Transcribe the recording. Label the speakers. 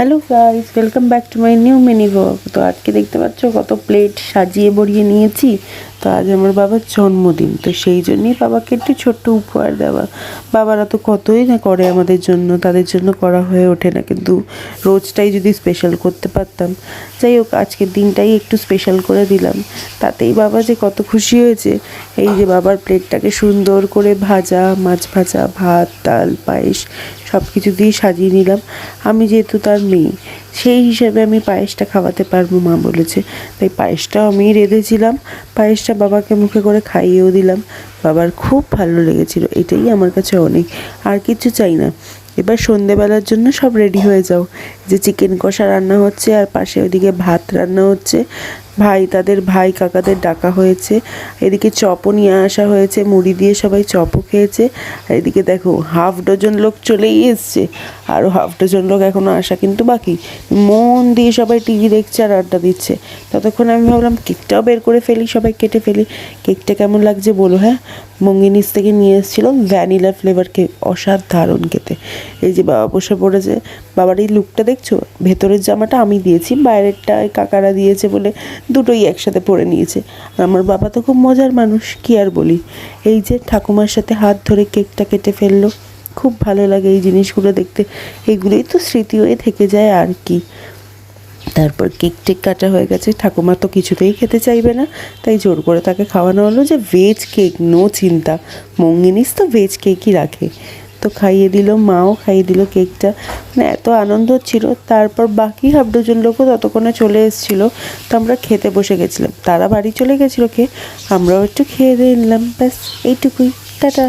Speaker 1: Hello guys, welcome back to my new mini blog. তো আজকে দেখতে পাচ্ছ কত প্লেট সাজিয়ে বড়িয়ে নিয়েছি। তো আজ আমার বাবার জন্মদিন, তো সেই জন্যই বাবাকে একটু ছোট্ট উপহার দেওয়া। বাবারা তো কতই না করে আমাদের জন্য, তাদের জন্য করা হয়ে ওঠে না, কিন্তু রোজটাই যদি স্পেশাল করতে পারতাম। যাই হোক, আজকের দিনটাই একটু স্পেশাল করে দিলাম, তাতেই বাবা যে কত খুশি হয়েছে। এই যে বাবার প্লেটটাকে সুন্দর করে ভাজা, মাছ ভাজা, ভাত, ডাল, পায়েস সব কিছু দিয়ে সাজিয়ে নিলাম। আমি যেহেতু তার মেয়ে, সেই হিসাবে আমি পায়েসটা খাওয়াতে পারবো মা বলেছে, তাই পায়েসটাও আমি রেঁধেছিলাম। পায়েসটা বাবাকে মুখে করে খাইয়েও দিলাম। বাবার খুব ভালো লেগেছিল, এটাই আমার কাছে অনেক, আর কিছু চাই না। এবার সন্ধেবেলার জন্য সব রেডি হয়ে যাও। যে চিকেন কষা রান্না হচ্ছে, আর পাশে ওইদিকে ভাত রান্না হচ্ছে। তাদের ভাই কাকাদের ডাকা হয়েছে। এদিকে চপও নিয়ে আসা হয়েছে, মুড়ি দিয়ে সবাই চপও খেয়েছে। আর এদিকে দেখো, হাফ ডজন লোক চলেই এসছে, আরও হাফ ডজন লোক এখনও আসা কিন্তু বাকি। মন দিয়ে সবাই টিভি দেখছে আর আড্ডা দিচ্ছে। ততক্ষণ আমি ভাবলাম কেকটাও বের করে ফেলি, সবাই কেটে ফেলি। কেকটা কেমন লাগছে বলো। হ্যাঁ, মঙ্গিনিস থেকে নিয়ে এসেছিল ভ্যানিলা ফ্লেভার কেক, অসাধারণ খেতে। এই যে বাবা বসে পড়েছে। বাবার এই লুকটা দেখছো? ভেতরের জামাটা আমি দিয়েছি, বাইরেরটা কাকারা দিয়েছে বলে দুটোই একসাথে পরে নিয়েছে। আর আমার বাবা তো খুব মজার মানুষ, কি আর বলি। এই যে ঠাকুমার সাথে হাত ধরে কেকটা কেটে ফেললো। খুব ভালো লাগে এই জিনিসগুলো দেখতে, এইগুলোই তো স্মৃতি হয়ে থেকে যায় আর কি। তারপর কেক টেক কাটা হয়ে গেছে। ঠাকুমা তো কিছুতেই খেতে চাইবে না, তাই জোর করে তাকে খাওয়ানো হলো যে ভেজ কেক, নো চিন্তা, মঙ্গিনিস তো ভেজ কেকই রাখে। তো খাইয়ে দিল, মাও খাইয়ে দিল কেকটা। মানে এত আনন্দ হচ্ছিল। তারপর বাকি হাফ ডজন লোকও ততক্ষণে চলে এসেছিলো। তো আমরা খেতে বসে গেছিলাম, তারা বাড়ি চলে গেছিলো খেয়ে, আমরাও একটু খেয়ে দিয়ে নিলাম। ব্যাস এইটুকুই, টাটা।